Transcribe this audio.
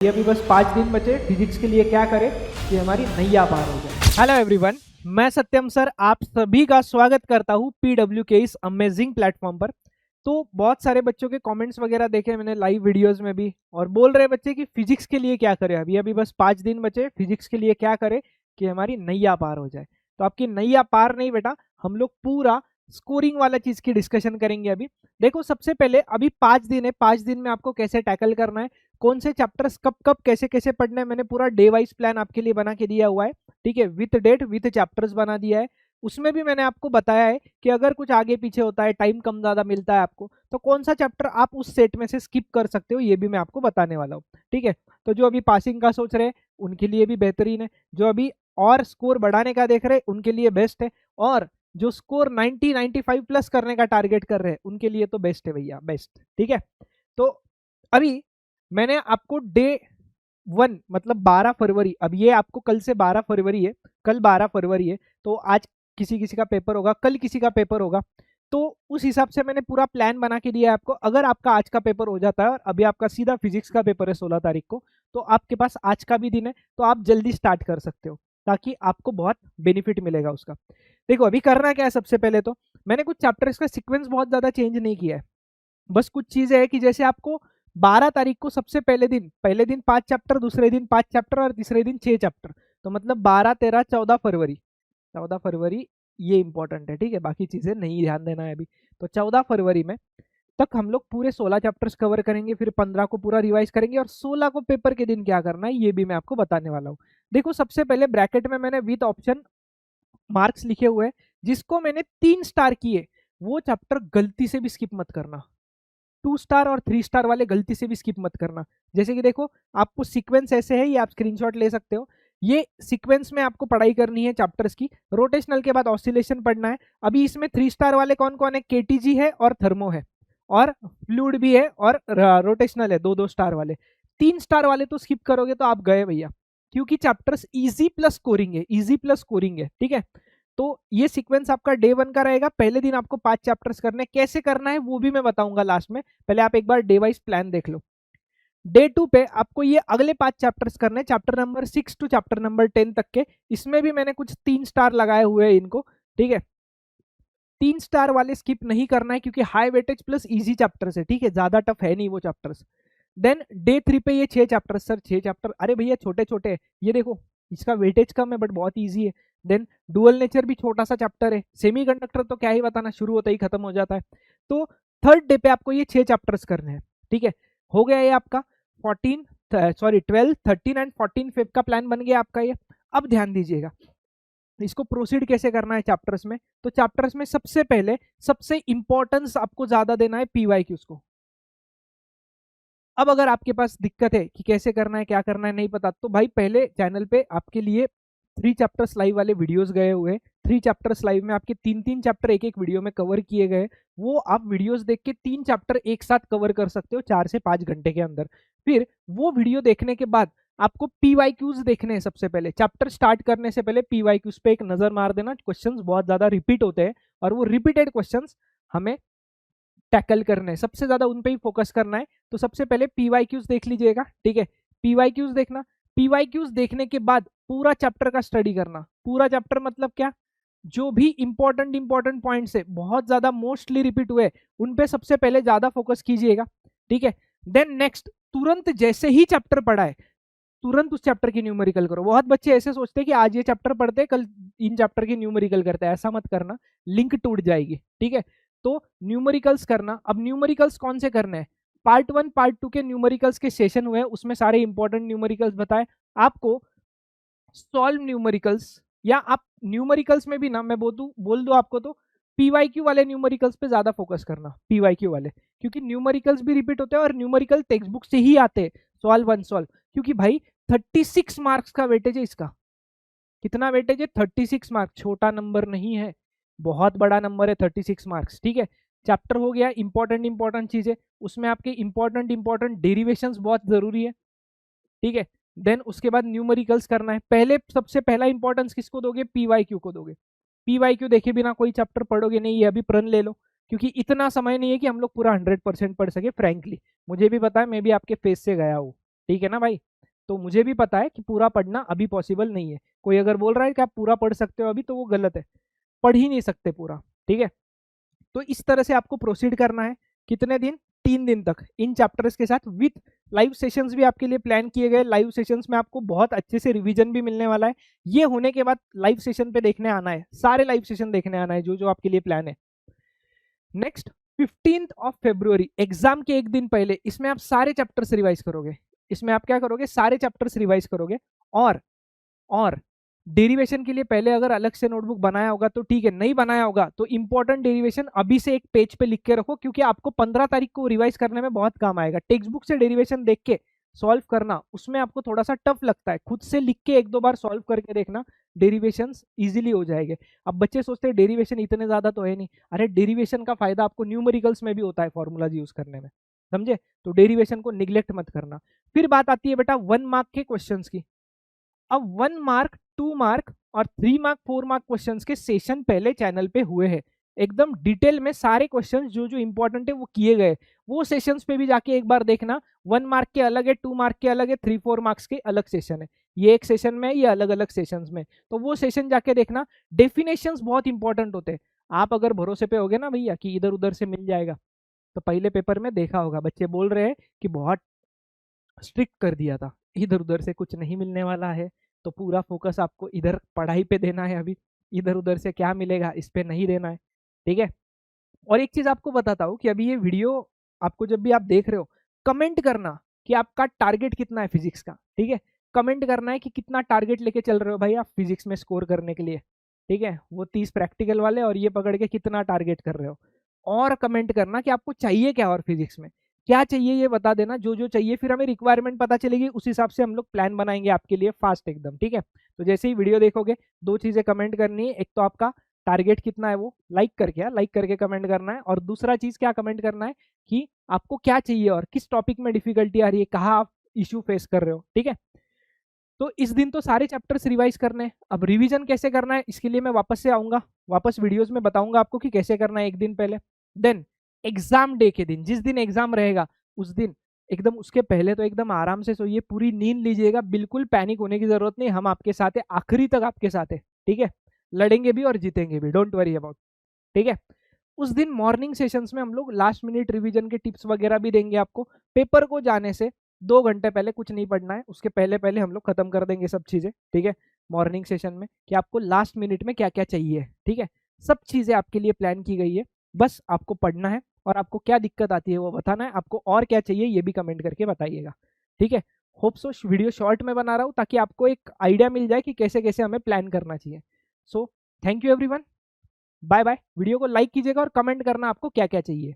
ये अभी बस 5 दिन बचे फिजिक्स के लिए क्या करें कि हमारी नैया पार हो जाए। हेलो एवरीवन, मैं सत्यम सर आप सभी का स्वागत करता हूँ पीडब्ल्यू के इस अमेजिंग प्लेटफॉर्म पर। तो बहुत सारे बच्चों के कमेंट्स वगैरह देखे मैंने लाइव वीडियोस में भी, और बोल रहे बच्चे कि फिजिक्स के लिए क्या करें, अभी बस 5 दिन बचे फिजिक्स के लिए क्या करें कि हमारी नैया पार हो जाए। तो आपकी नैया पार नहीं बेटा, हम लोग पूरा स्कोरिंग वाला चीज की डिस्कशन करेंगे। अभी देखो, सबसे पहले अभी 5 दिन है, 5 दिन में आपको कैसे टैकल करना है, कौन से चैप्टर्स कब कब कैसे कैसे पढ़ने हैं, मैंने पूरा डे वाइज प्लान आपके लिए बना के दिया हुआ है। ठीक है, विथ डेट विथ चैप्टर्स बना दिया है। उसमें भी मैंने आपको बताया है कि अगर कुछ आगे पीछे होता है, टाइम कम ज्यादा मिलता है आपको, तो कौन सा चैप्टर आप उस सेट में से स्किप कर सकते हो, ये भी मैं आपको बताने वाला हूँ। ठीक है, तो जो अभी पासिंग का सोच रहे हैं उनके लिए भी बेहतरीन है, जो अभी और स्कोर बढ़ाने का देख रहे हैं उनके लिए बेस्ट है, और जो स्कोर 90-95 प्लस करने का टारगेट कर रहे हैं उनके लिए तो बेस्ट है भैया, बेस्ट। ठीक है, तो अभी मैंने आपको डे 1 मतलब 12 फरवरी, अब ये आपको कल से 12 फरवरी है, कल 12 फरवरी है, तो आज किसी किसी का पेपर होगा, कल किसी का पेपर होगा, तो उस हिसाब से मैंने पूरा प्लान बना के दिया है आपको। अगर आपका आज का पेपर हो जाता है और अभी आपका सीधा फिजिक्स का पेपर है 16 तारीख को, तो आपके पास आज का भी दिन है, तो आप जल्दी स्टार्ट कर सकते हो ताकि आपको बहुत बेनिफिट मिलेगा उसका। देखो अभी करना क्या है, सबसे पहले तो मैंने कुछ चैप्टर्स का सीक्वेंस बहुत ज्यादा चेंज नहीं किया है, बस कुछ चीजें है कि जैसे आपको 12 तारीख को सबसे पहले दिन 5 चैप्टर, दूसरे दिन 5 चैप्टर और तीसरे दिन 6 चैप्टर, तो मतलब 12 13 14 फरवरी, 14 फरवरी ये इंपॉर्टेंट है। ठीक है, बाकी चीजें नहीं ध्यान देना है अभी। तो 14 फरवरी में तक हम लोग पूरे 16 चैप्टर्स कवर करेंगे, फिर 15 को पूरा रिवाइज करेंगे, और 16 को पेपर के दिन क्या करना है ये भी मैं आपको बताने वाला हूँ। देखो सबसे पहले ब्रैकेट में मैंने विद ऑप्शन मार्क्स लिखे हुए हैं, जिसको मैंने 3 स्टार किए वो चैप्टर गलती से भी स्किप मत करना। 2 स्टार और 3 स्टार वाले गलती से भी स्किप मत करना। जैसे कि देखो आपको सीक्वेंस ऐसे है, ये आप स्क्रीनशॉट ले सकते हो, ये सीक्वेंस में आपको पढ़ाई करनी है चैप्टर्स की। रोटेशनल के बाद ऑसिलेशन पढ़ना है। अभी इसमें 3 स्टार वाले कौन कौन है, केटीजी है और थर्मो है, और फ्लूइड भी है, और रोटेशनल है 2-2 स्टार वाले। 3 स्टार वाले तो स्किप करोगे तो आप गए भैया, क्योंकि चैप्टर्स इजी प्लस स्कोरिंग है, इजी प्लस स्कोरिंग है। ठीक है, तो ये सीक्वेंस आपका डे 1 का रहेगा। पहले दिन आपको 5 चैप्टर्स करने, कैसे करना है वो भी मैं बताऊंगा लास्ट में, पहले आप एक बार डे वाइज प्लान देख लो। डे 2 पे आपको ये अगले 5 चैप्टर्स करने, chapter number 6 to chapter number 10 तक के। इसमें भी मैंने कुछ 3 स्टार लगाए हुए हैं इनको। ठीक है, 3 स्टार वाले स्किप नहीं करना है, क्योंकि high weightage plus easy chapters है। ठीक है, ज्यादा टफ है नहीं वो चैप्टर्स। देन डे 3 पे ये 6 चैप्टर्स, सर 6 चैप्टर, अरे भैया छोटे छोटे, ये देखो इसका वेटेज कम है बट बहुत इजी है। देन डुअल नेचर भी छोटा सा चैप्टर है। सेमीकंडक्टर तो क्या ही बताना, शुरू होता ही खत्म हो जाता है। तो थर्ड डे पे आपको ये 6 चैप्टर्स करने हैं। ठीक है, हो गया ये आपका 12 13 एंड 14 5 का प्लान बन गया आपका ये। अब ध्यान दीजिएगा इसको प्रोसीड कैसे करना है चैप्टर्स में। तो चैप्टर्स में सबसे पहले सबसे इंपॉर्टेंस आपको ज्यादा देना है पीवाईक्यूज को। अब अगर आपके पास दिक्कत है कि कैसे करना है, क्या करना है, नहीं पता, तो भाई पहले चैनल पे आपके लिए 3 चैप्टर्स लाइव वाले वीडियोस गए हुए। 3 चैप्टर्स लाइव में आपके 3-3 चैप्टर एक एक वीडियो में कवर किए गए, वो आप वीडियोस देख के 3 चैप्टर एक साथ कवर कर सकते हो 4 से 5 घंटे के अंदर। फिर वो वीडियो देखने के बाद आपको पीवाईक्यूज देखने हैं। सबसे पहले चैप्टर स्टार्ट करने से पहले पीवाईक्यूज पे एक नजर मार देना, क्वेश्चंस बहुत ज्यादा रिपीट होते हैं, और वो रिपीटेड क्वेश्चंस हमें टैकल करना है, सबसे ज्यादा उन पे ही फोकस करना है। तो सबसे पहले पीवाईक्यूज देख लीजिएगा। ठीक है, पीवाईक्यूज देखना, पीवाईक्यूज देखने के बाद पूरा चैप्टर का स्टडी करना। पूरा चैप्टर मतलब क्या, जो भी इंपॉर्टेंट पॉइंट्स है बहुत ज्यादा मोस्टली रिपीट हुए उन पे सबसे पहले ज्यादा फोकस कीजिएगा। ठीक है, देन नेक्स्ट तुरंत जैसे ही चैप्टर पढ़ा है तुरंत उस चैप्टर की न्यूमेरिकल करो। बहुत बच्चे ऐसे सोचते हैं कि आज ये चैप्टर पढ़ते हैं कल इन चैप्टर की न्यूमेरिकल करते हैं, ऐसा मत करना, लिंक टूट जाएगी। ठीक है, तो न्यूमेरिकल्स करना। अब न्यूमेरिकल्स कौन से करने हैं, पार्ट 1 पार्ट 2 के न्यूमेरिकल्स के सेशन हुए, उसमें सारे इंपॉर्टेंट न्यूमेरिकल्स बताए आपको। सॉल्व न्यूमेरिकल्स, या आप न्यूमेरिकल्स में भी ना मैं बोल दूं आपको, तो पीवाईक्यू वाले न्यूमेरिकल्स पे ज्यादा फोकस करना, पीवाईक्यू वाले, क्योंकि न्यूमेरिकल्स भी रिपीट होते हैं और न्यूमेरिकल टेक्स्ट बुक से ही आते हैं, सॉल्व अनसॉल्व। क्योंकि भाई 36 मार्क्स का वेटेज है इसका। कितना वेटेज है, 36 मार्क्स, छोटा नंबर नहीं है, बहुत बड़ा नंबर है 36 मार्क्स। ठीक है, चैप्टर हो गया इंपॉर्टेंट चीजें, उसमें आपके इंपॉर्टेंट डेरिवेशंस बहुत जरूरी है। ठीक है, देन उसके बाद न्यूमेरिकल्स करना है। पहले सबसे पहला इंपॉर्टेंस किसको दोगे, पीवाईक्यू को दोगे। पीवाईक्यू देखे बिना कोई चैप्टर पढ़ोगे नहीं, ये अभी प्रण ले लो, क्योंकि इतना समय नहीं है कि हम लोग पूरा 100% पढ़ सके। फ्रैंकली मुझे भी पता है, मैं भी आपके फेस से गया हूँ। ठीक है ना भाई। तो मुझे भी पता है कि पूरा पढ़ना अभी पॉसिबल नहीं है। कोई अगर बोल रहा है कि आप पूरा पढ़ सकते हो अभी, तो वो गलत है, पढ़ ही नहीं सकते पूरा, ठीक है। तो इस तरह से आपको प्रोसीड करना है। कितने दिन? 3 दिन तक इन चैप्टर्स के साथ, विथ लाइव सेशंस भी आपके लिए प्लान किए गए। लाइव सेशंस में आपको बहुत अच्छे से रिवीजन भी मिलने वाला है। ये होने के बाद लाइव सेशन पे देखने आना है, सारे लाइव सेशन देखने आना है जो जो आपके लिए प्लान है। नेक्स्ट 15 एग्जाम के एक दिन पहले इसमें आप सारे चैप्टर्स रिवाइज करोगे। इसमें आप क्या करोगे? सारे चैप्टर्स रिवाइज करोगे। और डेरिवेशन के लिए पहले अगर अलग से नोटबुक बनाया होगा तो ठीक है, नहीं बनाया होगा तो इंपॉर्टेंट डेरिवेशन अभी से एक पेज पे लिख के रखो, क्योंकि आपको 15 तारीख को रिवाइज करने में बहुत काम आएगा। टेक्स्ट बुक से डेरिवेशन देख के सॉल्व करना, उसमें आपको थोड़ा सा टफ लगता है। खुद से लिख के 1-2 बार सॉल्व करके देखना, डेरिवेशंस इजीली हो जाएंगे। अब बच्चे सोचते हैं डेरिवेशन इतने ज्यादा तो है नहीं। अरे डेरिवेशन का फायदा आपको न्यूमेरिकल्स में भी होता है, फॉर्मूलाज यूज करने में, समझे? तो डेरिवेशन को निग्लेक्ट मत करना। फिर बात आती है बेटा 1 मार्क के क्वेश्चंस की। अब 1 मार्क, 2 मार्क और 3 मार्क, 4 मार्क क्वेश्चंस के सेशन पहले चैनल पे हुए हैं। एकदम डिटेल में सारे क्वेश्चंस जो जो इंपॉर्टेंट है वो किए गए। वो सेशंस पे भी जाके एक बार देखना। 1 मार्क के अलग है, 2 मार्क के अलग है, 3-4 मार्क्स के अलग सेशन है। ये एक सेशन में, ये अलग अलग सेशंस में, तो वो सेशन जाके देखना। डेफिनेशंस बहुत इंपॉर्टेंट होते हैं। आप अगर भरोसे पे होगे ना भैया कि इधर उधर से मिल जाएगा, तो पहले पेपर में देखा होगा बच्चे बोल रहे हैं कि बहुत स्ट्रिक्ट कर दिया था, इधर उधर से कुछ नहीं मिलने वाला है। तो पूरा फोकस आपको इधर पढ़ाई पे देना है। अभी इधर उधर से क्या मिलेगा इस पे नहीं देना है, ठीक है। और एक चीज आपको बताता हूँ कि अभी ये वीडियो आपको जब भी आप देख रहे हो, कमेंट करना कि आपका टारगेट कितना है फिजिक्स का, ठीक है। कमेंट करना है कि कितना टारगेट लेके चल रहे हो भाई आप फिजिक्स में स्कोर करने के लिए, ठीक है। वो 30 प्रैक्टिकल वाले और ये पकड़ के कितना टारगेट कर रहे हो। और कमेंट करना कि आपको चाहिए क्या, और फिजिक्स में क्या चाहिए ये बता देना, जो जो चाहिए। फिर हमें रिक्वायरमेंट पता चलेगी, उस हिसाब से हम लोग प्लान बनाएंगे आपके लिए फास्ट एकदम, ठीक है। तो जैसे ही वीडियो देखोगे 2 चीजें कमेंट करनी है। एक तो आपका टारगेट कितना है वो लाइक करके कमेंट करना है। और दूसरा चीज क्या कमेंट करना है कि आपको क्या चाहिए और किस टॉपिक में डिफिकल्टी आ रही है, कहाँ आप इश्यू फेस कर रहे हो, ठीक है। तो इस दिन तो सारे चैप्टर्स रिवाइज करने हैं। अब रिवीजन कैसे करना है इसके लिए मैं वापस से आऊंगा, वापस वीडियोस में बताऊंगा आपको कि कैसे करना है एक दिन पहले। देन एग्जाम डे के दिन, जिस दिन एग्जाम रहेगा उस दिन एकदम उसके पहले तो एकदम आराम से सोइए, पूरी नींद लीजिएगा। बिल्कुल पैनिक होने की जरूरत नहीं, हम आपके साथ है, आखिरी तक आपके साथ है, ठीक है। लड़ेंगे भी और जीतेंगे भी, डोंट वरी अबाउट, ठीक है। उस दिन मॉर्निंग सेशंस में हम लोग लास्ट मिनट रिवीजन के टिप्स वगैरह भी देंगे आपको। पेपर को जाने से 2 घंटे पहले कुछ नहीं पढ़ना है, उसके पहले पहले हम लोग खत्म कर देंगे सब चीजें, ठीक है। मॉर्निंग सेशन में कि आपको लास्ट मिनट में क्या क्या चाहिए, ठीक है। सब चीजें आपके लिए प्लान की गई है, बस आपको पढ़ना है और आपको क्या दिक्कत आती है वो बताना है। आपको और क्या चाहिए ये भी कमेंट करके बताइएगा, ठीक है। होप सो वीडियो शॉर्ट में बना रहा हूँ ताकि आपको एक आइडिया मिल जाए कि कैसे कैसे हमें प्लान करना चाहिए। So thank you everyone, bye bye. Video को लाइक कीजिएगा और कमेंट करना आपको क्या क्या चाहिए।